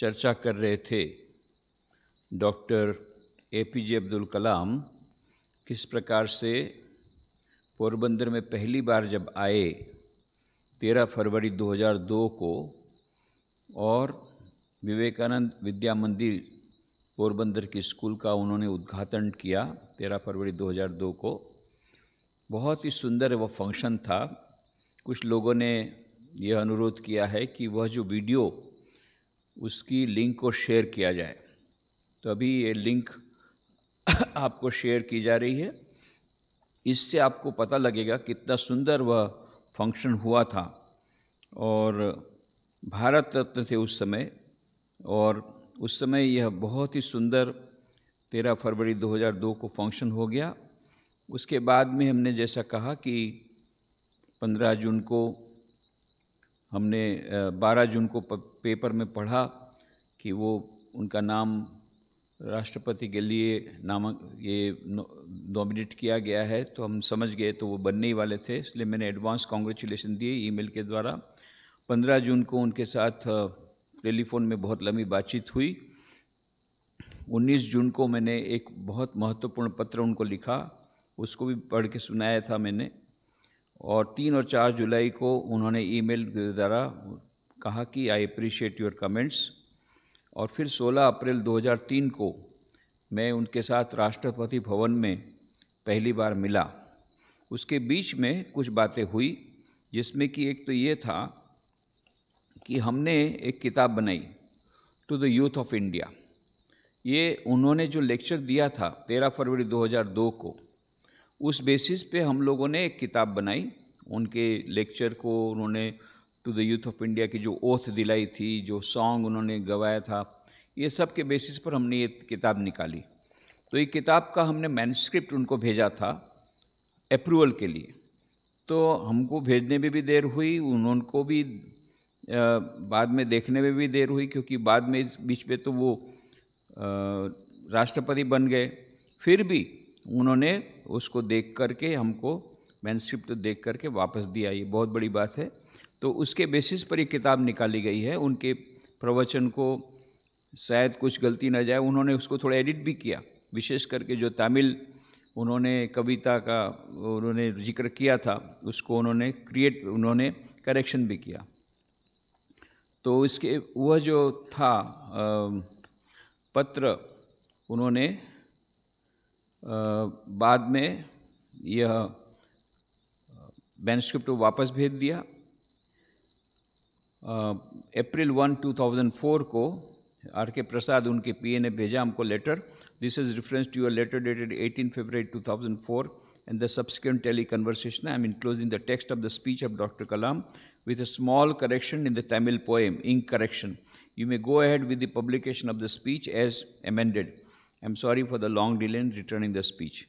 चर्चा कर रहे थे डॉक्टर APJ अब्दुल कलाम किस प्रकार से पोरबंदर में पहली बार जब आए 13 फरवरी 2002 को और विवेकानंद विद्या मंदिर पोरबंदर की स्कूल का उन्होंने उद्घाटन किया 13 फरवरी 2002 को। बहुत ही सुंदर वो फंक्शन था। कुछ लोगों ने यह अनुरोध किया है कि वह जो वीडियो उसकी लिंक को शेयर किया जाए, तो अभी ये लिंक आपको शेयर की जा रही है। इससे आपको पता लगेगा कितना सुंदर वह फंक्शन हुआ था और भारत रत्न थे उस समय, और उस समय यह बहुत ही सुंदर 13 फरवरी 2002 को फंक्शन हो गया। उसके बाद में हमने जैसा कहा कि 15 जून को हमने 12 जून को पेपर में पढ़ा कि वो उनका नाम राष्ट्रपति के लिए ये नॉमिनेट किया गया है, तो हम समझ गए तो वो बनने ही वाले थे, इसलिए मैंने एडवांस कांग्रेचुलेशन दिए ईमेल के द्वारा। 15 जून को उनके साथ टेलीफोन में बहुत लंबी बातचीत हुई। 19 जून को मैंने एक बहुत महत्वपूर्ण पत्र उनको लिखा, उसको भी पढ़ के सुनाया था मैंने। और 3 और 4 जुलाई को उन्होंने ईमेल के द्वारा कहा कि आई अप्रिशिएट योर कमेंट्स। और फिर 16 अप्रैल 2003 को मैं उनके साथ राष्ट्रपति भवन में पहली बार मिला। उसके बीच में कुछ बातें हुई, जिसमें कि एक तो ये था कि हमने एक किताब बनाई to the youth of India. ये उन्होंने जो लेक्चर दिया था 13 फरवरी 2002 को, उस बेसिस पे हम लोगों ने एक किताब बनाई। उनके लेक्चर को उन्होंने to the youth of India की जो ओथ दिलाई थी, जो सॉन्ग उन्होंने गवाया था, ये सब के बेसिस पर हमने ये किताब निकाली। तो ये किताब का हमने मैन्युस्क्रिप्ट उनको भेजा था अप्रूवल के लिए। तो हमको भेजने में भी देर हुई, उनको भी बाद में देखने में भी देर हुई, क्योंकि बाद में इस बीच में तो वो राष्ट्रपति बन गए। फिर भी उन्होंने उसको देख करके हमको मैन्युस्क्रिप्ट देख करके वापस दिया। ये बहुत बड़ी बात है। तो उसके बेसिस पर ये किताब निकाली गई है। उनके प्रवचन को शायद कुछ गलती न जाए, उन्होंने उसको थोड़ा एडिट भी किया, विशेष करके जो तमिल उन्होंने कविता का उन्होंने जिक्र किया था, उसको उन्होंने करेक्शन भी किया। तो इसके वह जो था पत्र, उन्होंने बाद में यह मैन्युस्क्रिप्ट वापस भेज दिया। अप्रैल 1, 2004 को RK प्रसाद उनके PA ने भेजा हमको letter. This is reference to your letter dated 18 February 2004 and the subsequent tele-conversation. I am enclosing the text of the speech of Dr. Kalam with a small correction in the Tamil poem, ink correction. You may go ahead with the publication of the speech as amended. I am sorry for the long delay in returning the speech.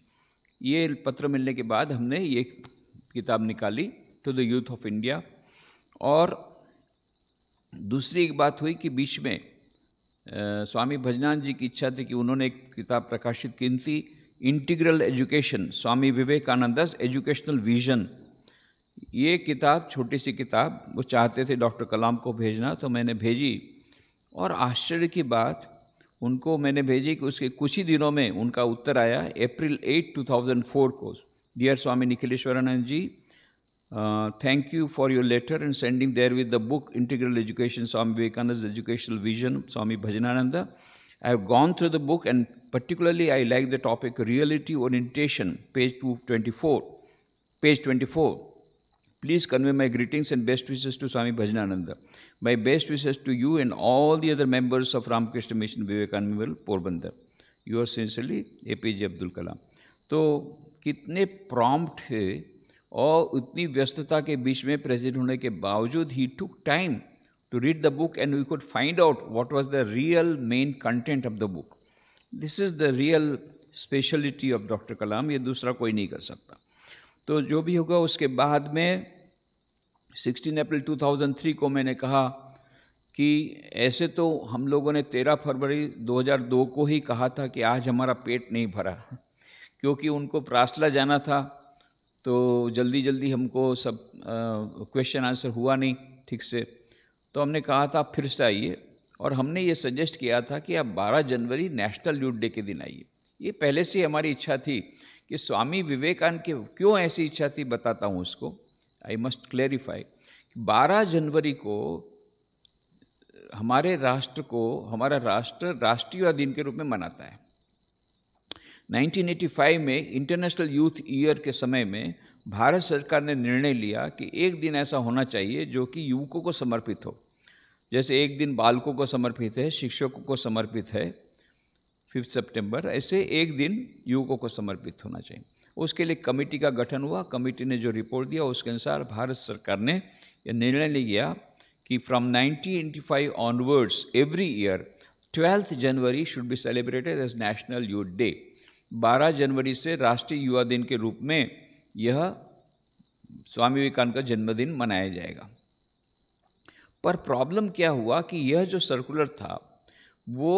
ये पत्र मिलने के बाद हमने ये किताब निकाली to the youth of India. और दूसरी एक बात हुई कि बीच में स्वामी भजनानंद जी की इच्छा थी कि उन्होंने एक किताब प्रकाशित की थी, इंटीग्रल एजुकेशन, स्वामी विवेकानंद's एजुकेशनल विजन। ये किताब, छोटी सी किताब, वो चाहते थे डॉक्टर कलाम को भेजना, तो मैंने भेजी। और आश्चर्य की बात, उनको मैंने भेजी कि उसके कुछ ही दिनों में उनका उत्तर आया अप्रैल 8, 2004 को। Dear Swami Nikhileshwaranand ji, thank you for your letter and sending there with the book Integral Education, Swami Vivekananda's Educational Vision, Swami Bhajanananda. I have gone through the book and particularly I like the topic Reality Orientation, page 24. Please convey my greetings and best wishes to Swami Bhajanananda. My best wishes to you and all the other members of Ramakrishna Mission Vivekananda Porbandar. Yours sincerely, APJ Abdul Kalam. तो कितने prompt थे, और उतनी व्यस्तता के बीच में president होने के बावजूद ही took time to read the book and we could find out what was the real main content of the book. This is the real speciality of doctor Kalam, ये दूसरा कोई नहीं कर सकता। तो जो भी होगा, उसके बाद में 16 अप्रैल 2003 को मैंने कहा कि ऐसे तो हम लोगों ने 13 फरवरी 2002 को ही कहा था कि आज हमारा पेट नहीं भरा, क्योंकि उनको प्रासला जाना था, तो जल्दी जल्दी हमको सब क्वेश्चन आंसर हुआ नहीं ठीक से। तो हमने कहा था फिर से आइए और हमने ये सजेस्ट किया था कि आप 12 जनवरी नेशनल यूथ डे के दिन आइए। ये पहले से हमारी इच्छा थी कि स्वामी विवेकानंद की क्यों ऐसी इच्छा थी, बताता हूँ उसको। I must clarify. 12 जनवरी को हमारे राष्ट्र को, हमारा राष्ट्र राष्ट्रीय दिन के रूप में मनाता है। 1985 में इंटरनेशनल यूथ ईयर के समय में भारत सरकार ने निर्णय लिया कि एक दिन ऐसा होना चाहिए जो कि युवकों को समर्पित हो। जैसे एक दिन बालकों को समर्पित है, शिक्षकों को समर्पित है 5 सितंबर, ऐसे एक दिन युवकों को समर्पित होना चाहिए। उसके लिए कमेटी का गठन हुआ। कमेटी ने जो रिपोर्ट दिया उसके अनुसार भारत सरकार ने यह निर्णय लिया कि from 1985 onwards every year 12 January should be celebrated as national youth day. 12 जनवरी से राष्ट्रीय युवा दिन के रूप में यह स्वामी विवेकानंद का जन्मदिन मनाया जाएगा। पर प्रॉब्लम क्या हुआ कि यह जो सर्कुलर था वो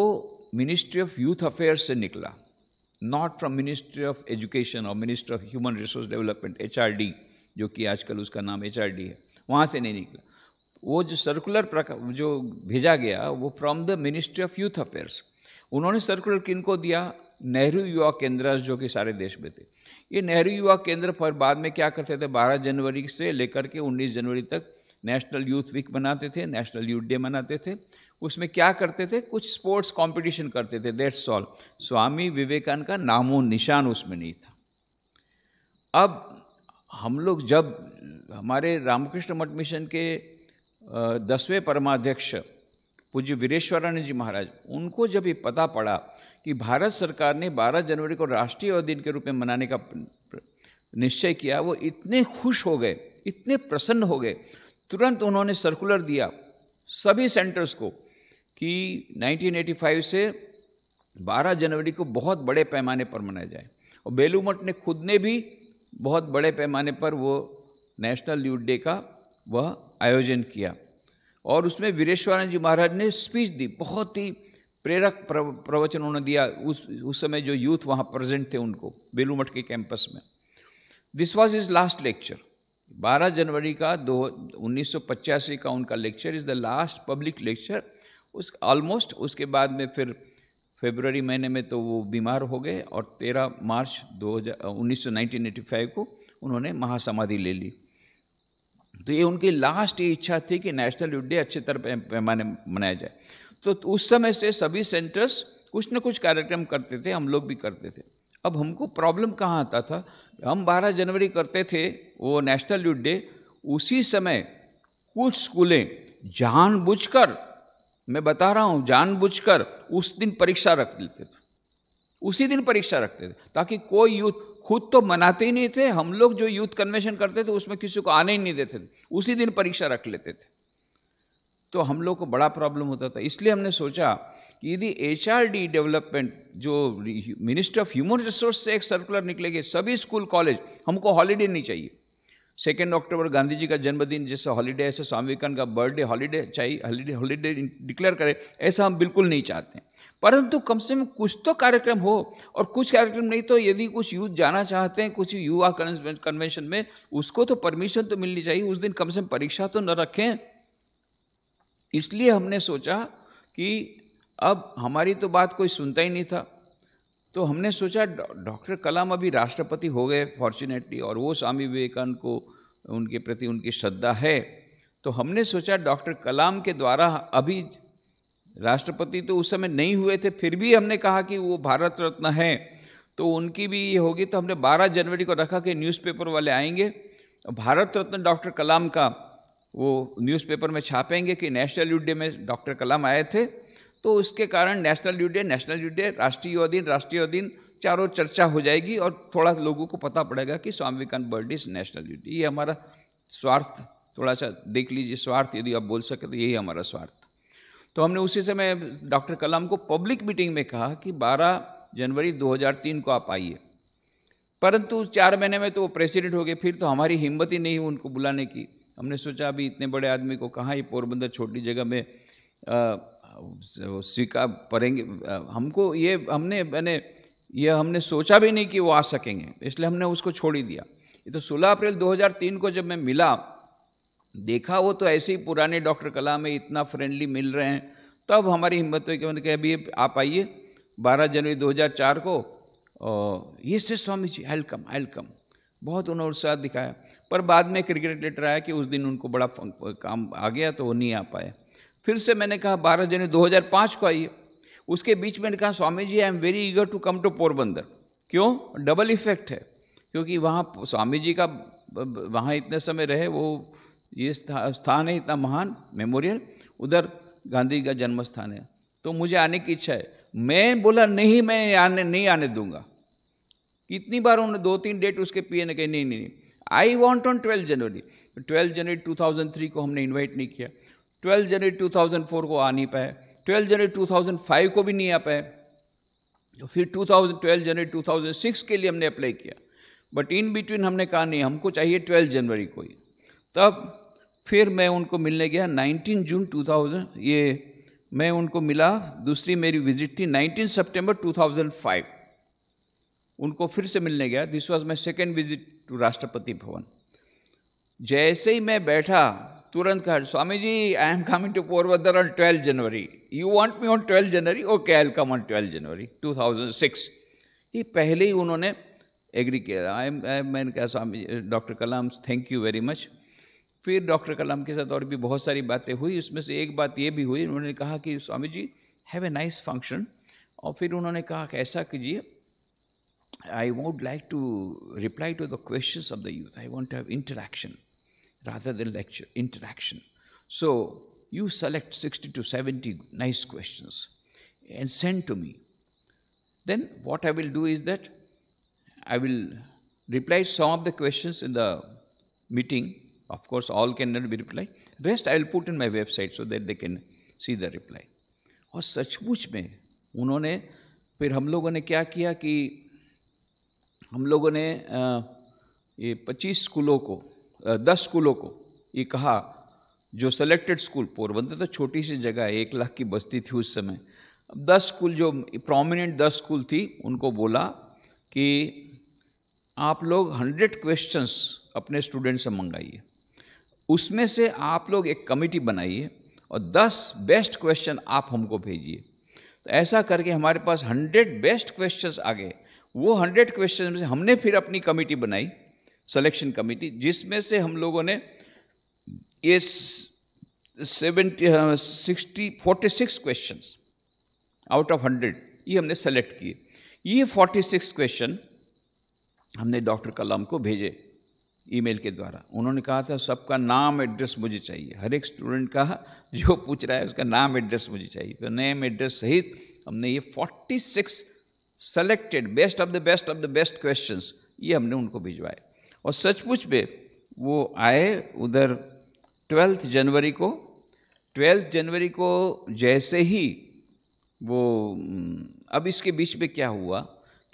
मिनिस्ट्री ऑफ यूथ अफेयर्स से निकला, not from ministry of education और ministry of human resource development, HRD, जो कि आजकल उसका नाम HRD है, वहाँ से नहीं निकला। वो जो सर्कुलर जो भेजा गया वो from the ministry of youth affairs. उन्होंने सर्कुलर किनको दिया? नेहरू युवा केंद्र, जो कि सारे देश में थे। ये नेहरू युवा केंद्र पर बाद में क्या करते थे, 12 जनवरी से लेकर के 19 जनवरी तक नेशनल यूथ वीक मनाते थे, नेशनल यूथ डे मनाते थे। उसमें क्या करते थे, कुछ स्पोर्ट्स कंपटीशन करते थे, दैट्स ऑल। स्वामी विवेकानंद का नामो निशान उसमें नहीं था। अब हम लोग जब हमारे रामकृष्ण मठ मिशन के 10वें परमाध्यक्ष पूज्य वीरेश्वरानंद जी महाराज, उनको जब ये पता पड़ा कि भारत सरकार ने 12 जनवरी को राष्ट्रीय युवा दिन के रूप में मनाने का निश्चय किया, वो इतने खुश हो गए, इतने प्रसन्न हो गए। तुरंत उन्होंने सर्कुलर दिया सभी सेंटर्स को कि 1985 से 12 जनवरी को बहुत बड़े पैमाने पर मनाया जाए। और बेलू मठ ने खुद ने भी बहुत बड़े पैमाने पर वो नेशनल यूथ डे का वह आयोजन किया। और उसमें वीरेश्वरानंद जी महाराज ने स्पीच दी, बहुत ही प्रेरक प्रवचन उन्होंने दिया। उस समय जो यूथ वहाँ प्रेजेंट थे उनको, बेलू मठ के कैंपस में। This was his last lecture. 12 जनवरी का 1985 का उनका lecture is the last public lecture. Almost उसके बाद में फिर फरवरी महीने में तो वो बीमार हो गए और 13 मार्च 1985 को उन्होंने महासमाधि ले ली। तो ये उनकी लास्ट इच्छा थी कि नेशनल यूथ डे अच्छे तरह पैमाने मनाया जाए। तो उस समय से सभी सेंटर्स कुछ न कुछ कार्यक्रम करते थे, हम लोग भी करते थे। अब हमको प्रॉब्लम कहाँ आता था, हम 12 जनवरी करते थे वो नेशनल यूथ डे, उसी समय कुछ स्कूलें जानबूझकर, मैं बता रहा हूँ जानबूझकर उस दिन परीक्षा रख लेते थे, उसी दिन परीक्षा रखते थे ताकि कोई यूथ, खुद तो मनाते ही नहीं थे, हम लोग जो यूथ कन्वेंशन करते थे उसमें किसी को आने ही नहीं देते थे, उसी दिन परीक्षा रख लेते थे। तो हम लोग को बड़ा प्रॉब्लम होता था। इसलिए हमने सोचा कि यदि HRD डेवलपमेंट, जो मिनिस्ट्री ऑफ ह्यूमन रिसोर्स से एक सर्कुलर निकलेगी, सभी स्कूल कॉलेज, हमको हॉलीडे नहीं चाहिए। 2 अक्टूबर गांधी जी का जन्मदिन जैसे हॉलीडे, ऐसे स्वामी विवेकानंद का बर्थडे हॉलीडे चाहिए, हॉलीडे डिक्लेयर करे, ऐसा हम बिल्कुल नहीं चाहते हैं। परंतु कम से कम कुछ तो कार्यक्रम हो, और कुछ कार्यक्रम नहीं तो यदि कुछ यूथ जाना चाहते हैं कुछ युवा कन्वेंशन में, उसको तो परमिशन तो मिलनी चाहिए। उस दिन कम से कम परीक्षा तो न रखें। इसलिए हमने सोचा कि अब हमारी तो बात कोई सुनता ही नहीं था, तो हमने सोचा डॉक्टर कलाम अभी राष्ट्रपति हो गए फॉर्चुनेटली, और वो स्वामी विवेकानंद को, उनके प्रति उनकी श्रद्धा है, तो हमने सोचा डॉक्टर कलाम के द्वारा, अभी राष्ट्रपति तो उस समय नहीं हुए थे, फिर भी हमने कहा कि वो भारत रत्न है तो उनकी भी ये होगी, तो हमने 12 जनवरी को रखा कि न्यूज़पेपर वाले आएंगे, भारत रत्न डॉक्टर कलाम का वो न्यूज़पेपर में छापेंगे कि नेशनल यूथ डे में डॉक्टर कलाम आए थे। तो उसके कारण नेशनल यूथ डे, राष्ट्रीय युवा दिन चारों चर्चा हो जाएगी और थोड़ा लोगों को पता पड़ेगा कि Swami Vivekananda birthday is national youth day. ये हमारा स्वार्थ, थोड़ा सा देख लीजिए, स्वार्थ यदि आप बोल सके तो यही हमारा स्वार्थ। तो हमने उसी समय डॉक्टर कलाम को पब्लिक मीटिंग में कहा कि 12 जनवरी 2003 को आप आइए, परंतु 4 महीने में तो वो प्रेसिडेंट हो गए, फिर तो हमारी हिम्मत ही नहीं उनको बुलाने की। हमने सोचा अभी इतने बड़े आदमी को कहाँ, ये पोरबंदर छोटी जगह में स्वीकार करेंगे हमको, ये हमने सोचा भी नहीं कि वो आ सकेंगे, इसलिए हमने उसको छोड़ ही दिया। ये तो 16 अप्रैल 2003 को जब मैं मिला, देखा वो तो ऐसे ही पुराने डॉक्टर कलाम में इतना फ्रेंडली मिल रहे हैं, तब हमारी हिम्मत हुई कि मैंने कहा अभी आप आइए 12 जनवरी 2004 को, ये से स्वामी जी आई विल कम। बहुत उन्होंने उत्साह दिखाया, पर बाद में एक रिग्रेट लेटर आया कि उस दिन उनको बड़ा काम आ गया तो वो नहीं आ पाए। फिर से मैंने कहा 12 जनवरी 2005 को आइए। उसके बीच मैंने कहा Swami ji I am very eager to come to Porbandar. क्यों? डबल इफेक्ट है, क्योंकि वहाँ स्वामी जी का वहाँ इतने समय रहे, वो ये स्थान है इतना महान मेमोरियल, उधर गांधी का जन्म स्थान है, तो मुझे आने की इच्छा है। मैं बोला नहीं, मैं नहीं आने दूंगा। कितनी बार उन्होंने 2-3 डेट उसके पीए ने कही नहीं, आई वॉन्ट ऑन 12 जनवरी। 12 जनवरी 2003 को हमने इन्वाइट नहीं किया, 12 जनवरी 2004 को आ नहीं पाए, 12 जनवरी 2005 को भी नहीं आ पाए, तो फिर 12 जनवरी 2006 के लिए हमने अप्लाई किया, बट इन बिटवीन हमने कहा नहीं, हमको चाहिए 12 जनवरी को ही। तब फिर मैं उनको मिलने गया 19 जून 2000, ये मैं उनको मिला। दूसरी मेरी विजिट थी 19 सितंबर 2005, उनको फिर से मिलने गया। This was my second visit to Rashtrapati Bhavan. जैसे ही मैं बैठा, तुरंत कहा Swami ji I am coming to Porbandar on 12 January, you want me on 12 January, okay I will come on 12 January 2006। ये पहले ही उन्होंने एग्री किया। मैंने कहा Swami doctor Kalam thank you very much. फिर डॉक्टर कलाम के साथ और भी बहुत सारी बातें हुई, उसमें से एक बात ये भी हुई, उन्होंने कहा कि Swami ji have a nice function, और फिर उन्होंने कहा कि ऐसा कीजिए, I would like to reply to the questions of the youth. I want to have interaction rather than lecture, interaction. So you select 60 to 70 nice questions and send to me. Then what I will do is that I will reply some of the questions in the meeting. Of course, all cannot be replied. Rest I will put in my website so that they can see the reply. और सचमुच में उन्होंने, फिर हम लोगों ने क्या किया कि हम लोगों ने ये 25 स्कूलों को 10 स्कूलों को ये कहा, जो सेलेक्टेड स्कूल, पोरबंदर तो छोटी सी जगह है, 1 लाख की बस्ती थी उस समय। अब 10 स्कूल जो प्रोमिनेंट 10 स्कूल थी, उनको बोला कि आप लोग 100 क्वेश्चंस अपने स्टूडेंट से मंगाइए, उसमें से आप लोग एक कमेटी बनाइए और 10 बेस्ट क्वेश्चन आप हमको भेजिए। तो ऐसा करके हमारे पास 100 बेस्ट क्वेश्चंस आ गए। वो 100 क्वेश्चन में से हमने फिर अपनी कमेटी बनाई, सिलेक्शन कमेटी, जिसमें से हम लोगों ने ये 46 क्वेश्चंस आउट ऑफ 100 ये हमने सेलेक्ट किए। ये 46 क्वेश्चन हमने डॉक्टर कलाम को भेजे ईमेल के द्वारा। उन्होंने कहा था सबका नाम एड्रेस मुझे चाहिए, हर एक स्टूडेंट का जो पूछ रहा है उसका नाम एड्रेस मुझे चाहिए। तो नेम एड्रेस सहित हमने ये 46 selected best of the best questions ये हमने उनको भिजवाए। और सचमुच में वो आए उधर 12 जनवरी को। 12 जनवरी को जैसे ही वो, अब इसके बीच में क्या हुआ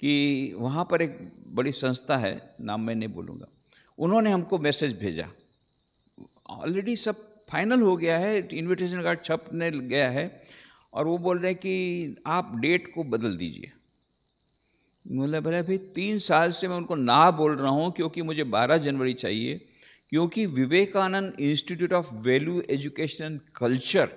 कि वहाँ पर एक बड़ी संस्था है, नाम मैं नहीं बोलूँगा, उन्होंने हमको मैसेज भेजा, ऑलरेडी सब फाइनल हो गया है, इनविटेशन कार्ड छपने गया है, और वो बोल रहे हैं कि आप डेट को बदल दीजिए। बोले भाई 3 साल से मैं उनको ना बोल रहा हूँ, क्योंकि मुझे 12 जनवरी चाहिए, क्योंकि Vivekananda institute of value education culture,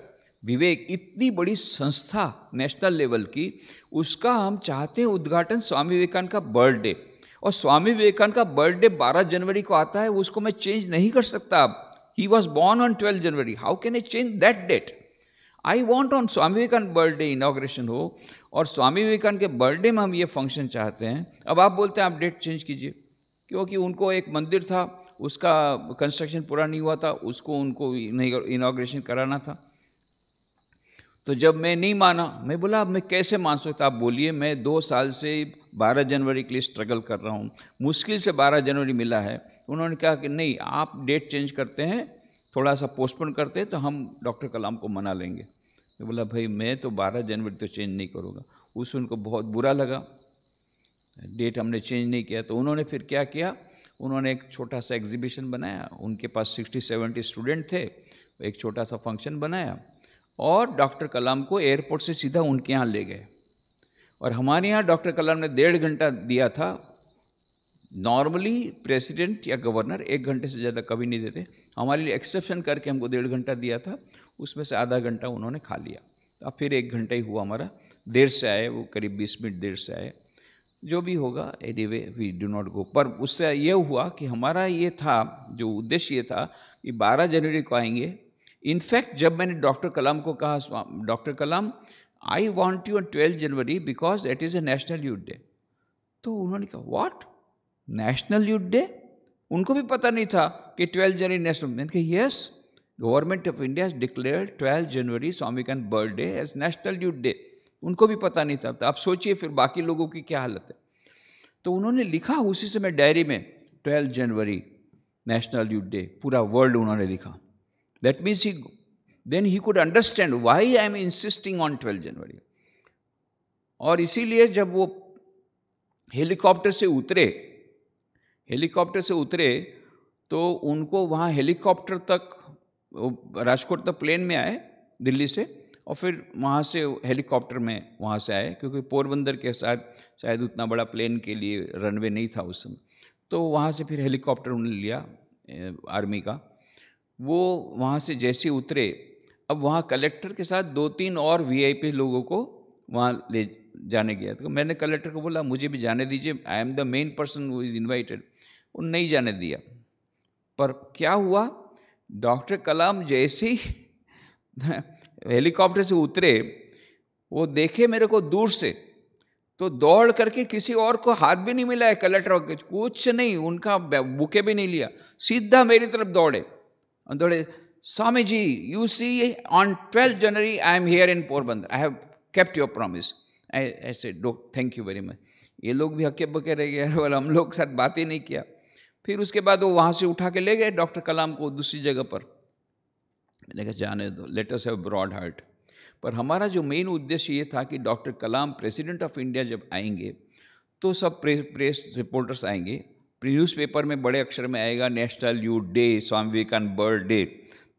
Vivek इतनी बड़ी संस्था नेशनल लेवल की, उसका हम चाहते हैं उद्घाटन स्वामी विवेकानंद का बर्थडे, और स्वामी विवेकानंद का बर्थडे 12 जनवरी को आता है, उसको मैं चेंज नहीं कर सकता। अब he was born on 12 January, how can I change that date? I want on Swami Vivekananda birthday inauguration हो, और स्वामी विवेकानंद के बर्थडे में हम ये फंक्शन चाहते हैं। अब आप बोलते हैं आप डेट चेंज कीजिए, क्योंकि उनको एक मंदिर था, उसका कंस्ट्रक्शन पूरा नहीं हुआ था, उसको उनको इनॉग्रेशन कराना था। तो जब मैं नहीं माना, मैं बोला अब मैं कैसे मान सकता, आप बोलिए, मैं 2 साल से 12 जनवरी के लिए स्ट्रगल कर रहा हूँ, मुश्किल से 12 जनवरी मिला है। उन्होंने कहा कि नहीं, आप डेट चेंज करते हैं, थोड़ा सा पोस्टपोन करते हैं, तो हम डॉक्टर कलाम को मना लेंगे। मैं बोला भाई मैं तो 12 जनवरी तो चेंज नहीं करूँगा। उस उनको बहुत बुरा लगा, डेट हमने चेंज नहीं किया। तो उन्होंने फिर क्या किया, उन्होंने एक छोटा सा एग्जीबिशन बनाया, उनके पास 60-70 स्टूडेंट थे, एक छोटा सा फंक्शन बनाया, और डॉक्टर कलाम को एयरपोर्ट से सीधा उनके यहाँ ले गए। और हमारे यहाँ डॉक्टर कलाम ने 1.5 घंटा दिया था, नॉर्मली प्रेसिडेंट या गवर्नर 1 घंटे से ज़्यादा कभी नहीं देते, हमारे लिए एक्सेप्शन करके हमको 1.5 घंटा दिया था, उसमें से आधा घंटा उन्होंने खा लिया। अब फिर 1 घंटा ही हुआ हमारा, देर से आए वो, करीब 20 मिनट देर से आए, जो भी होगा, anyway we do not go. पर उससे ये हुआ कि हमारा ये था, जो उद्देश्य ये था कि 12 जनवरी को आएंगे। इनफैक्ट जब मैंने डॉक्टर कलाम को कहा, doctor Kalam I want you on 12 January because it is a national youth day, तो उन्होंने कहा व्हाट, नेशनल यूथ डे? उनको भी पता नहीं था कि 12 जनवरी नेशनल। मैंने कहा yes, government of India has declared 12 January Swami Vivekananda birthday as national youth day. उनको भी पता नहीं था। तो आप सोचिए फिर बाकी लोगों की क्या हालत है। तो उन्होंने लिखा उसी समय डायरी में 12 जनवरी नेशनल यूथ डे, पूरा वर्ल्ड उन्होंने लिखा। That means then he could understand why I am insisting on 12 जनवरी। और इसीलिए जब वो हेलीकॉप्टर से उतरे तो उनको वहाँ हेलीकॉप्टर तक, राजकोट तक प्लेन में आए दिल्ली से, और फिर वहाँ से हेलीकॉप्टर में वहाँ से आए, क्योंकि पोरबंदर के साथ शायद उतना बड़ा प्लेन के लिए रनवे नहीं था उस समय। तो वहाँ से फिर हेलीकॉप्टर उन्होंने लिया आर्मी का। वो वहाँ से जैसे उतरे, अब वहाँ कलेक्टर के साथ 2-3 और वीआईपी लोगों को वहाँ ले जाने गया। तो मैंने कलेक्टर को बोला मुझे भी जाने दीजिए, I am the main person who is invited. उन्होंने नहीं जाने दिया। पर क्या हुआ, डॉक्टर कलाम जैसे ही हेलीकॉप्टर से उतरे, वो देखे मेरे को दूर से, तो दौड़ करके किसी और को हाथ भी नहीं मिलाया, कलेक्टर कुछ नहीं, उनका बुके भी नहीं लिया, सीधा मेरी तरफ दौड़े। Swami ji, you see on 12 January I am here in Porbandar, I have kept your promise. I said thank you very much. ये लोग भी हक्के बके रह गए, वाला हम लोग के साथ बात ही नहीं किया। फिर उसके बाद वो वहाँ से उठा के ले गए डॉक्टर कलाम को दूसरी जगह पर। मैंने कहा जाने दो, let us have broad heart. पर हमारा जो मेन उद्देश्य ये था कि doctor Kalam president of India जब आएंगे तो सब प्रेस रिपोर्टर्स आएंगे, न्यूज़पेपर में बड़े अक्षर में आएगा national youth day, Swami Vivekananda birthday,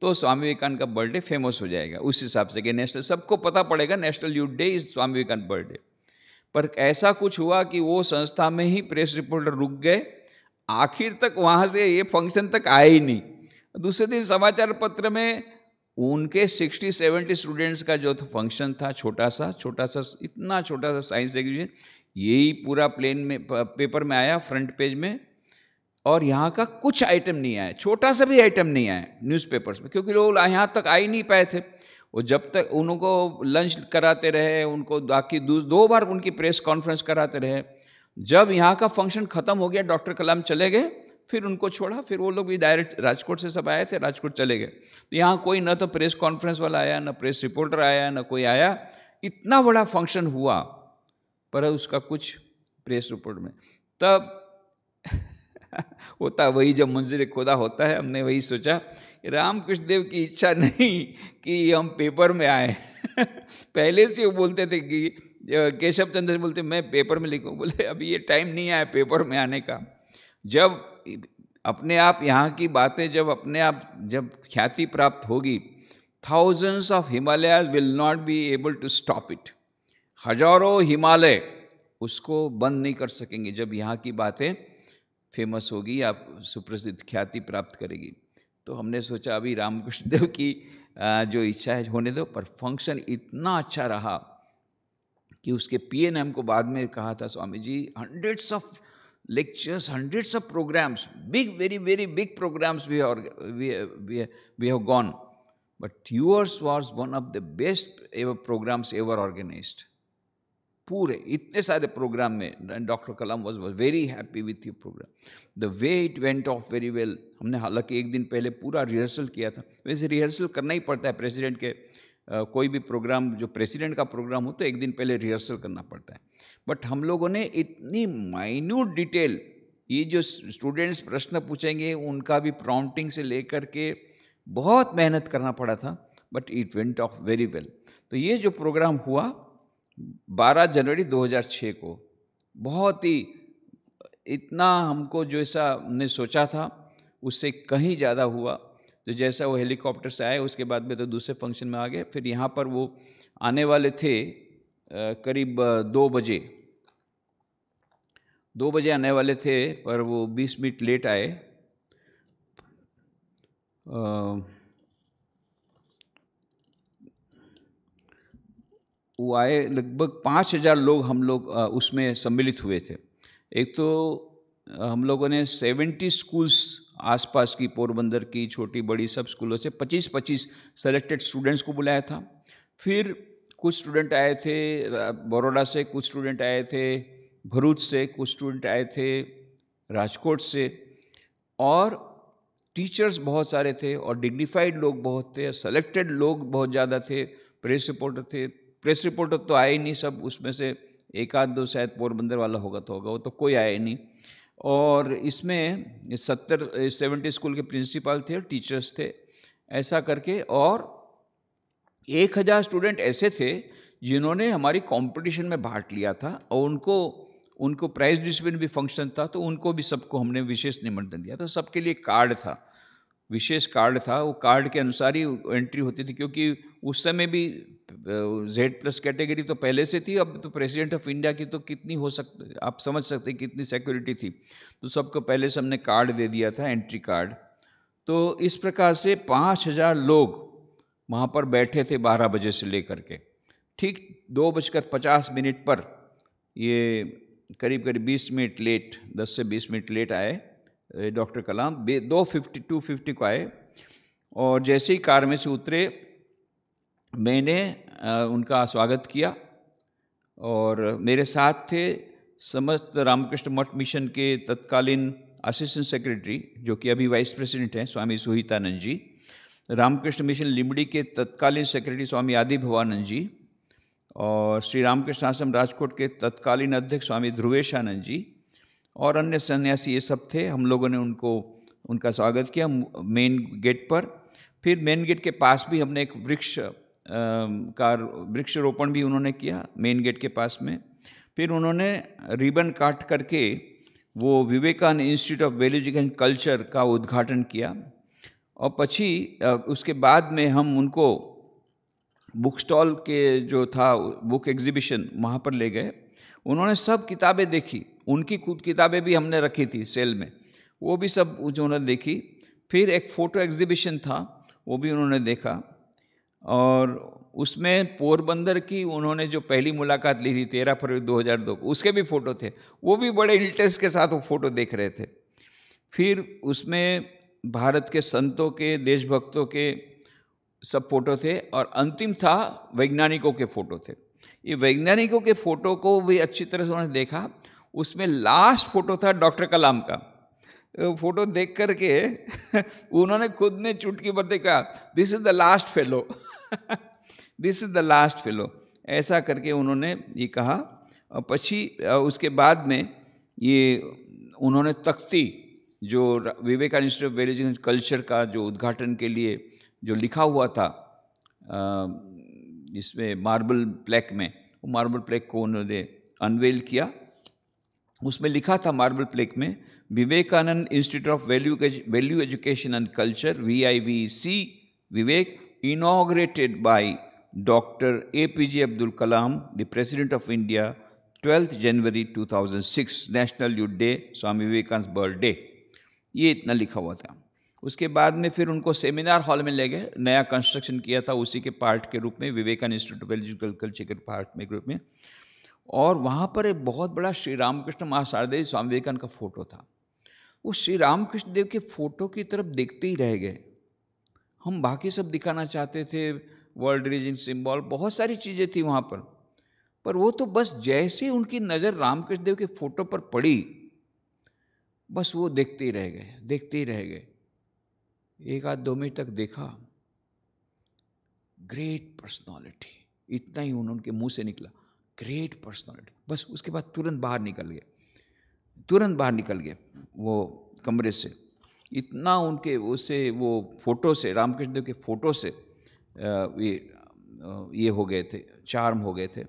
तो स्वामी विवेकानंद का बर्थडे फेमस हो जाएगा उस हिसाब से कि नेशनल, सबको पता पड़ेगा national youth day is Swami Vivekananda birthday. पर ऐसा कुछ हुआ कि वो संस्था में ही प्रेस रिपोर्टर रुक गए, आखिर तक वहाँ से ये फंक्शन तक आए ही नहीं। दूसरे दिन समाचार पत्र में उनके 60-70 स्टूडेंट्स का जो फंक्शन था, छोटा सा इतना छोटा सा साइंस एग्जीबिशन, यही पूरा प्लेन में पेपर में आया फ्रंट पेज में, और यहाँ का कुछ आइटम नहीं आया, छोटा सा भी आइटम नहीं आया न्यूज़पेपर्स में, क्योंकि लोग यहाँ तक आ ही नहीं पाए थे। वो जब तक उनको लंच कराते रहे, उनको बाकी 2 बार उनकी प्रेस कॉन्फ्रेंस कराते रहे। जब यहाँ का फंक्शन ख़त्म हो गया, डॉक्टर कलाम चले गए, फिर उनको छोड़ा, फिर वो लोग भी डायरेक्ट राजकोट से सब आए थे, राजकोट चले गए। तो यहाँ कोई न तो प्रेस कॉन्फ्रेंस वाला आया, न प्रेस रिपोर्टर आया, न कोई आया। इतना बड़ा फंक्शन हुआ पर उसका कुछ प्रेस रिपोर्ट में तब होता वही, जब मंजूर खुदा होता है। हमने वही सोचा, रामकृष्ण देव की इच्छा नहीं कि हम पेपर में आए। पहले से वो बोलते थे कि केशव चंद्र बोलते मैं पेपर में लिखूं, बोले अभी ये टाइम नहीं आया पेपर में आने का। जब अपने आप यहाँ की बातें जब ख्याति प्राप्त होगी, thousands of Himalayas will not be able to stop it. हजारों हिमालय उसको बंद नहीं कर सकेंगे जब यहाँ की बातें फेमस होगी, आप सुप्रसिद्ध ख्याति प्राप्त करेगी। तो हमने सोचा अभी रामकृष्ण देव की जो इच्छा है होने दो। पर फंक्शन इतना अच्छा रहा कि उसके पीएनएम को बाद में कहा था, Swami ji, hundreds of lectures, hundreds of programs, very big programs we have gone, but yours was one of the best ever programs ever organized. पूरे इतने सारे प्रोग्राम में doctor Kalam was very happy with your program, the way it went off very well. हमने हालांकि एक दिन पहले पूरा रिहर्सल किया था। वैसे रिहर्सल करना ही पड़ता है प्रेसिडेंट के, कोई भी प्रोग्राम जो प्रेसिडेंट का प्रोग्राम हो तो एक दिन पहले रिहर्सल करना पड़ता है। बट हम लोगों ने इतनी माइन्यूट डिटेल, ये जो स्टूडेंट्स प्रश्न पूछेंगे उनका भी प्रॉम्प्टिंग से लेकर के बहुत मेहनत करना पड़ा था, but it went of very well. तो ये जो प्रोग्राम हुआ 12 जनवरी 2006 को, बहुत ही इतना हमको जैसा हमने सोचा था उससे कहीं ज़्यादा हुआ। तो जैसा वो हेलीकॉप्टर से आए उसके बाद में तो दूसरे फंक्शन में आ गए। फिर यहाँ पर वो आने वाले थे करीब 2 बजे आने वाले थे, पर वो 20 मिनट लेट आए। वो आए, लगभग 5,000 लोग हम लोग उसमें सम्मिलित हुए थे। एक तो हम लोगों ने 70 स्कूल्स आसपास की, पोरबंदर की छोटी बड़ी सब स्कूलों से 25-25 सेलेक्टेड स्टूडेंट्स को बुलाया था। फिर कुछ स्टूडेंट आए थे बड़ौदा से, कुछ स्टूडेंट आए थे भरूच से, कुछ स्टूडेंट आए थे राजकोट से, और टीचर्स बहुत सारे थे, और डिग्निफाइड लोग बहुत थे, सेलेक्टेड लोग बहुत ज़्यादा थे, प्रेस रिपोर्टर थे। प्रेस रिपोर्टर तो आए ही नहीं सब, उसमें से एक आध दो शायद पोरबंदर वाला होगा तो होगा, वो तो कोई आया ही नहीं। और इसमें 70 स्कूल के प्रिंसिपल थे और टीचर्स थे, ऐसा करके। और 1,000 स्टूडेंट ऐसे थे जिन्होंने हमारी कंपटीशन में भाग लिया था, और उनको प्राइज डिस्ट्रीब्यूशन भी फंक्शन था, तो उनको भी सबको हमने विशेष निमंत्रण दिया था। सबके लिए कार्ड था, विशेष कार्ड था, वो कार्ड के अनुसार ही एंट्री होती थी, क्योंकि उस समय भी Z+ कैटेगरी तो पहले से थी, अब तो प्रेसिडेंट ऑफ इंडिया की तो कितनी हो सकती, आप समझ सकते कितनी सिक्योरिटी थी, तो सबको पहले से हमने कार्ड दे दिया था, एंट्री कार्ड। तो इस प्रकार से 5,000 लोग वहाँ पर बैठे थे 12 बजे से लेकर के। ठीक 2:50 पर ये करीब 20 मिनट लेट, 10 से 20 मिनट लेट आए डॉक्टर कलाम। 2:50 को आए, और जैसे ही कार में से उतरे मैंने उनका स्वागत किया, और मेरे साथ थे समस्त रामकृष्ण मठ मिशन के तत्कालीन असिस्टेंट सेक्रेटरी, जो कि अभी वाइस प्रेसिडेंट हैं, स्वामी सुहितानंद जी, रामकृष्ण मिशन लिमड़ी के तत्कालीन सेक्रेटरी स्वामी आदि भवानंद जी, और श्री रामकृष्ण आश्रम राजकोट के तत्कालीन अध्यक्ष स्वामी ध्रुवेशानंद जी, और अन्य सन्यासी, ये सब थे। हम लोगों ने उनका स्वागत किया मेन गेट पर। फिर मेन गेट के पास भी हमने एक वृक्षारोपण भी उन्होंने किया मेन गेट के पास में। फिर उन्होंने रिबन काट करके वो Vivekanand institute of value education culture का उद्घाटन किया, और पछी उसके बाद में हम उनको बुक स्टॉल के जो था बुक एग्जीबिशन, वहाँ पर ले गए। उन्होंने सब किताबें देखी, उनकी खुद किताबें भी हमने रखी थी सेल में, वो भी सब उन्होंने देखी। फिर एक फ़ोटो एग्जीबिशन था, वो भी उन्होंने देखा, और उसमें पोरबंदर की उन्होंने जो पहली मुलाकात ली थी 13 फरवरी 2002 को, उसके भी फ़ोटो थे। वो भी बड़े इंटरेस्ट के साथ वो फ़ोटो देख रहे थे। फिर उसमें भारत के संतों के, देशभक्तों के सब फोटो थे, और अंतिम था वैज्ञानिकों के फ़ोटो थे। ये वैज्ञानिकों के फ़ोटो को भी अच्छी तरह से उन्होंने देखा। उसमें लास्ट फ़ोटो था डॉक्टर कलाम का। फ़ोटो देख करके उन्होंने खुद ने चुटकी बरते कहा, this is the last fellow, this is the last fellow, ऐसा करके उन्होंने ये कहा। और पछी उसके बाद में ये उन्होंने तख्ती, जो Vivekanand institute of value education culture का जो उद्घाटन के लिए जो लिखा हुआ था इसमें मार्बल प्लेक में, वो मार्बल प्लेक को उन्होंने अनवेल किया। उसमें लिखा था मार्बल प्लेक में, Vivekanand institute of value education and culture VIVC Vivek, inaugurated by doctor APJ Abdul Kalam, the president of India, 12 January 2006, national youth day, Swami Vivekananda birthday. ये इतना लिखा हुआ था। उसके बाद में फिर उनको सेमिनार हॉल में ले गए, नया कंस्ट्रक्शन किया था उसी के पार्ट के रूप में, Vivekanand institute of value culture के पार्ट में ग्रुप में। और वहाँ पर एक बहुत बड़ा श्री रामकृष्ण महासारदेय स्वामी विवेकानंद का फ़ोटो था। वो श्री रामकृष्ण देव के फ़ोटो की तरफ देखते ही रह गए। हम बाकी सब दिखाना चाहते थे, वर्ल्ड रीजन सिंबल, बहुत सारी चीज़ें थी वहाँ पर वो तो बस जैसे उनकी नज़र रामकृष्ण देव के फ़ोटो पर पड़ी, बस वो देखते ही रह गए, देखते ही रह गए। 1-2 मिनट तक देखा, ग्रेट पर्सनालिटी, इतना ही उनके मुंह से निकला, ग्रेट पर्सनालिटी। बस उसके बाद तुरंत बाहर निकल गए वो कमरे से। इतना उनके उससे वो फोटो से, रामकृष्ण देव के फोटो से ये हो गए थे, चार्म हो गए थे।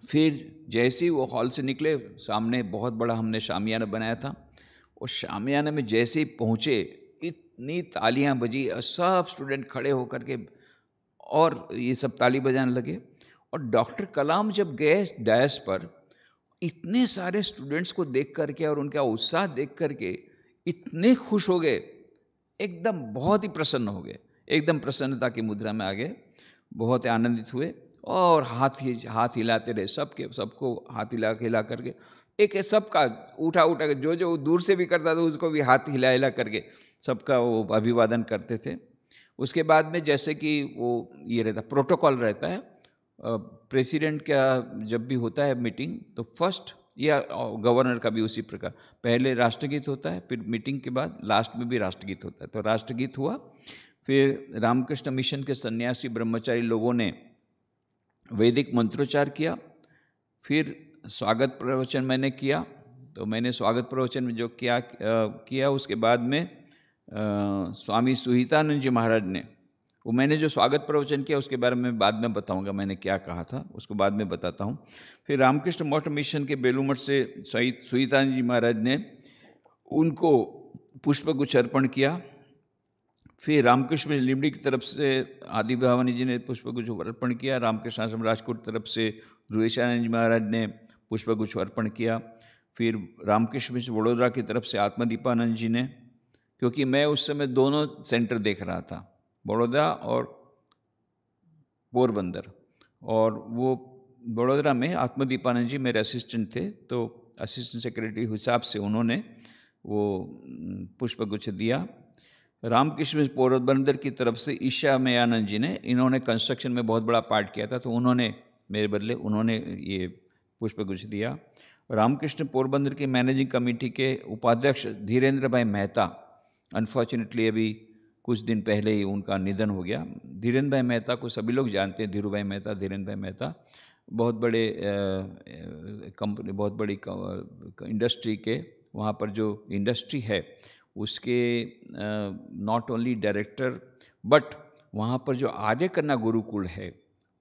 फिर जैसे ही वो हॉल से निकले, सामने बहुत बड़ा हमने शामियाना बनाया था, और शामियाना में जैसे ही पहुँचे इतनी तालियां बजी, सब स्टूडेंट खड़े होकर के और ये सब ताली बजाने लगे। और डॉक्टर कलाम जब गए डायस पर, इतने सारे स्टूडेंट्स को देख करके और उनका उत्साह देख करके इतने खुश हो गए, एकदम बहुत ही प्रसन्न हो गए, एकदम प्रसन्नता की मुद्रा में आ गए, बहुत आनंदित हुए। और हाथ हिलाते रहे, सबको हाथ हिला करके, एक सबका उठा के जो दूर से भी करता था उसको भी हाथ हिला करके सबका वो अभिवादन करते थे। उसके बाद में जैसे कि वो ये रहता, प्रोटोकॉल रहता है, प्रेसिडेंट का जब भी होता है मीटिंग तो फर्स्ट, या गवर्नर का भी उसी प्रकार, पहले राष्ट्रगीत होता है, फिर मीटिंग के बाद लास्ट में भी राष्ट्रगीत होता है। तो राष्ट्रगीत हुआ, फिर रामकृष्ण मिशन के सन्यासी ब्रह्मचारी लोगों ने वैदिक मंत्रोच्चार किया, फिर स्वागत प्रवचन मैंने किया। तो मैंने स्वागत प्रवचन में जो किया उसके बाद में स्वामी सुहितानंद जी महाराज ने, वो मैंने जो स्वागत प्रवचन किया उसके बारे में बाद में बताऊंगा मैंने क्या कहा था, उसको बाद में बताता हूँ। फिर रामकृष्ण मठ मिशन के बेलूमठ से सुहितानंद जी महाराज ने उनको पुष्पगुच्छ अर्पण किया। फिर रामकृष्ण लिमड़ी की तरफ से आदि भवानी जी ने पुष्पगुच्छ अर्पण किया। रामकृष्ण आश्रम राजकोट की तरफ से ध्रुवेशानंद जी महाराज ने पुष्पगुच्छ अर्पण किया। फिर रामकृष्ण मिशन वडोदरा की तरफ से आत्मदीपानंद जी ने, क्योंकि मैं उस समय दोनों सेंटर देख रहा था, बड़ौदा और पोरबंदर, और वो बड़ोदरा में आत्मदीपानंद जी मेरे असिस्टेंट थे, तो असिस्टेंट सेक्रेटरी हिसाब से उन्होंने वो पुष्पगुच्छ दिया। रामकृष्ण पोरबंदर की तरफ से ईशा मयानंद जी ने, इन्होंने कंस्ट्रक्शन में बहुत बड़ा पार्ट किया था, तो उन्होंने मेरे बदले उन्होंने ये पुष्पगुच्छ दिया। रामकृष्ण पोरबंदर की मैनेजिंग कमेटी के उपाध्यक्ष धीरेन्द्र भाई मेहता, अनफॉर्चुनेटली अभी कुछ दिन पहले ही उनका निधन हो गया। धीरेन्द्र भाई मेहता को सभी लोग जानते हैं, धीरू भाई मेहता, धीरेन्द्र भाई मेहता बहुत बड़े कंपनी, बहुत बड़ी इंडस्ट्री के, वहाँ पर जो इंडस्ट्री है उसके नॉट ओनली डायरेक्टर, बट वहाँ पर जो आर्य कन्या गुरुकुल है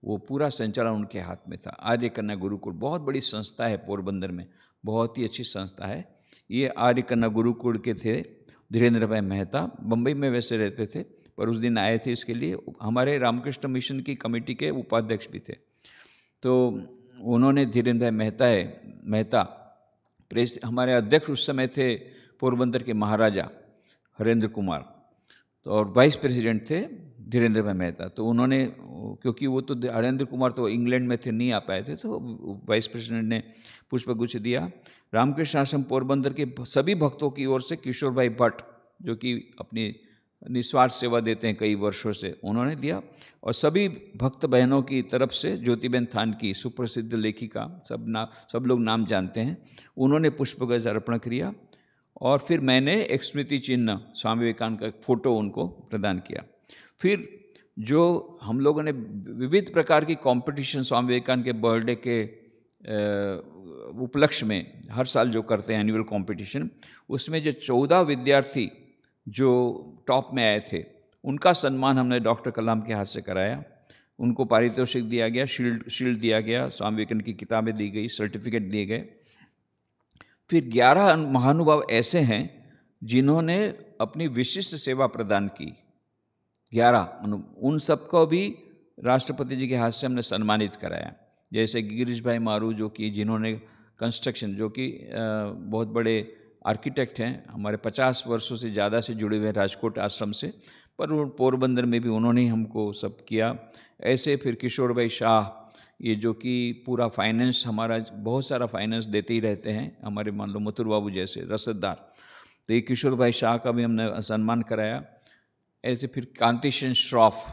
वो पूरा संचालन उनके हाथ में था। आर्य कन्या गुरुकुल बहुत बड़ी संस्था है पोरबंदर में, बहुत ही अच्छी संस्था है। ये आर्य कन्या गुरुकुल के थे धीरेन्द्र भाई मेहता, बम्बई में वैसे रहते थे पर उस दिन आए थे इसके लिए, हमारे रामकृष्ण मिशन की कमेटी के उपाध्यक्ष भी थे। तो उन्होंने धीरेन्द्र भाई मेहता प्रेस, हमारे अध्यक्ष उस समय थे पोरबंदर के महाराजा हरेंद्र कुमार, तो और वाइस प्रेसिडेंट थे धीरेन्द्र भाई मेहता। तो उन्होंने, क्योंकि वो तो हरेंद्र कुमार तो इंग्लैंड में थे, नहीं आ पाए थे, तो वाइस प्रेसिडेंट ने पुष्पगुच्छ दिया। रामकृष्ण आश्रम पोरबंदर के सभी भक्तों की ओर से किशोर भाई भट्ट, जो कि अपनी निस्वार्थ सेवा देते हैं कई वर्षों से, उन्होंने दिया। और सभी भक्त बहनों की तरफ से ज्योतिबेन थानकी, सुप्रसिद्ध लेखिका, सब लोग नाम जानते हैं, उन्होंने पुष्पगुच्छ अर्पण किया। और फिर मैंने एक स्मृति चिन्ह स्वामी विवेकानंद का फोटो उनको प्रदान किया। फिर जो हम लोगों ने विविध प्रकार की कंपटीशन स्वामी विवेकानंद के बर्थडे के उपलक्ष्य में हर साल जो करते हैं एनुअल कंपटीशन, उसमें जो 14 विद्यार्थी जो टॉप में आए थे उनका सम्मान हमने डॉक्टर कलाम के हाथ से कराया। उनको पारितोषिक दिया गया, शील्ड दिया गया, स्वामी विवेकानंद की किताबें दी गई, सर्टिफिकेट दिए गए। फिर 11 महानुभाव ऐसे हैं जिन्होंने अपनी विशिष्ट सेवा प्रदान की, 11, उन सबको भी राष्ट्रपति जी के हाथ से हमने सम्मानित कराया। जैसे गिरीश भाई मारू, जो कि जिन्होंने कंस्ट्रक्शन, जो कि बहुत बड़े आर्किटेक्ट हैं, हमारे 50 वर्षों से ज़्यादा से जुड़े हुए हैं राजकोट आश्रम से, पर पोरबंदर में भी उन्होंने ही हमको सब किया। ऐसे फिर किशोर भाई शाह, ये जो कि पूरा फाइनेंस, हमारा बहुत सारा फाइनेंस देते ही रहते हैं, हमारे मान लो मथुर बाबू जैसे रसददार, तो ये किशोर भाई शाह का भी हमने सम्मान कराया। ऐसे फिर कांतिशन श्रॉफ,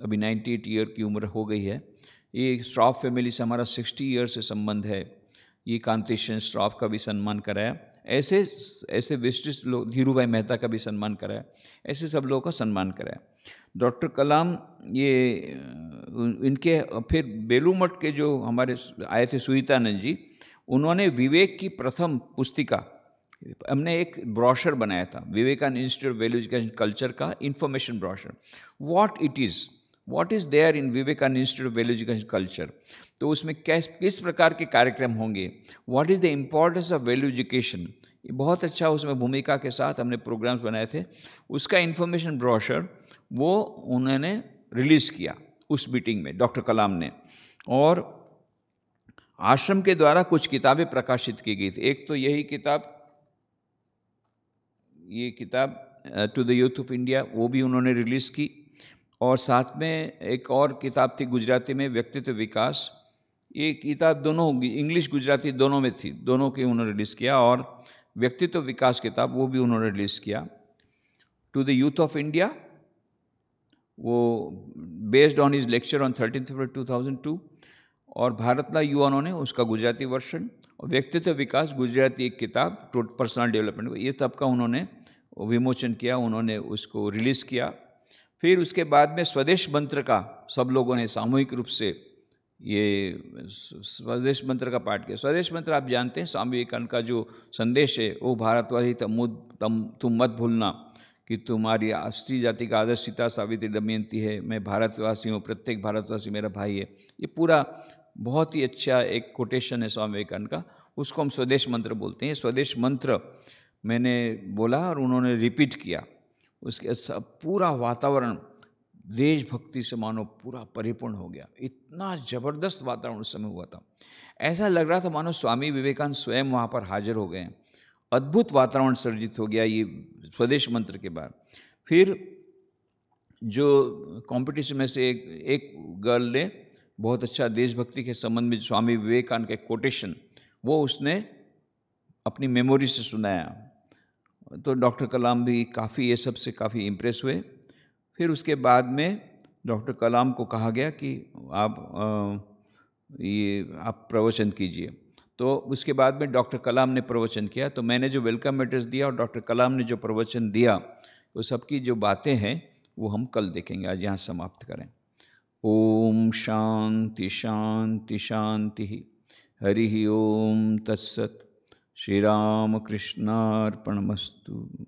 अभी 98 ईयर की उम्र हो गई है, ये श्रॉफ फैमिली से हमारा 60 ईयर से संबंध है, ये कांतिशन श्रॉफ का भी सम्मान कराया। ऐसे विशिष्ट लोग, धीरू भाई मेहता का भी सम्मान कराया, ऐसे सब लोगों का सम्मान कराया। डॉक्टर कलाम ये इनके, फिर बेलूमठ के जो हमारे आए थे सुहितानंद जी, उन्होंने विवेक की प्रथम पुस्तिका, हमने एक ब्रोशर बनाया था Vivekananda institute of value education culture का information brochure, what is there in Vivekananda institute of value education culture. तो उसमें किस प्रकार के कार्यक्रम होंगे, what is the importance of value education, ये बहुत अच्छा उसमें भूमिका के साथ हमने प्रोग्राम्स बनाए थे। उसका इन्फॉर्मेशन ब्रोशर वो उन्होंने रिलीज़ किया उस मीटिंग में डॉक्टर कलाम ने, और आश्रम के द्वारा कुछ किताबें प्रकाशित की गई थी। एक तो यही किताब, ये किताब to the youth of India, वो भी उन्होंने रिलीज़ की। और साथ में एक और किताब थी गुजराती में, व्यक्तित्व विकास। ये किताब दोनों इंग्लिश गुजराती दोनों में थी, दोनों के उन्होंने रिलीज़ किया। और व्यक्तित्व विकास किताब वो भी उन्होंने रिलीज़ किया। To the youth of India, वो based on his lecture on 13 February 2002। और भारतला युवाओं ने उसका गुजराती वर्षन, और व्यक्तित्व विकास गुजराती एक किताब पर्सनल डेवलपमेंट, ये सब का उन्होंने विमोचन किया, उन्होंने उसको रिलीज़ किया। फिर उसके बाद में स्वदेश मंत्र का सब लोगों ने सामूहिक रूप से ये स्वदेश मंत्र का पाठ किया। स्वदेश मंत्र आप जानते हैं, स्वामी विवेकानंद का जो संदेश है, वो भारतवासी तुम मत भूलना कि तुम्हारी स्त्री जाति का आदर्श सीता सावित्री दमयंती है, मैं भारतवासी हूँ, प्रत्येक भारतवासी मेरा भाई है। ये पूरा बहुत ही अच्छा एक कोटेशन है स्वामी विवेकानंद का, उसको हम स्वदेश मंत्र बोलते हैं। स्वदेश मंत्र मैंने बोला और उन्होंने रिपीट किया। उसके पूरा वातावरण देशभक्ति से मानो पूरा परिपूर्ण हो गया। इतना ज़बरदस्त वातावरण उस समय हुआ था, ऐसा लग रहा था मानो स्वामी विवेकानंद स्वयं वहाँ पर हाजिर हो गए। अद्भुत वातावरण सर्जित हो गया ये स्वदेश मंत्र के बाद। फिर जो कंपटीशन में से एक गर्ल ने बहुत अच्छा देशभक्ति के संबंध में स्वामी विवेकानंद के कोटेशन वो उसने अपनी मेमोरी से सुनाया, तो डॉक्टर कलाम भी काफ़ी ये सब से काफ़ी इम्प्रेस हुए। फिर उसके बाद में डॉक्टर कलाम को कहा गया कि आप प्रवचन कीजिए। तो उसके बाद में डॉक्टर कलाम ने प्रवचन किया। तो मैंने जो वेलकम एड्रेस दिया और डॉक्टर कलाम ने जो प्रवचन दिया, वो सबकी जो बातें हैं वो हम कल देखेंगे। आज यहाँ समाप्त करें। ओम शांति शांति शांति। हरि ओम तत्सत। श्री राम कृष्णार्पणमस्तु।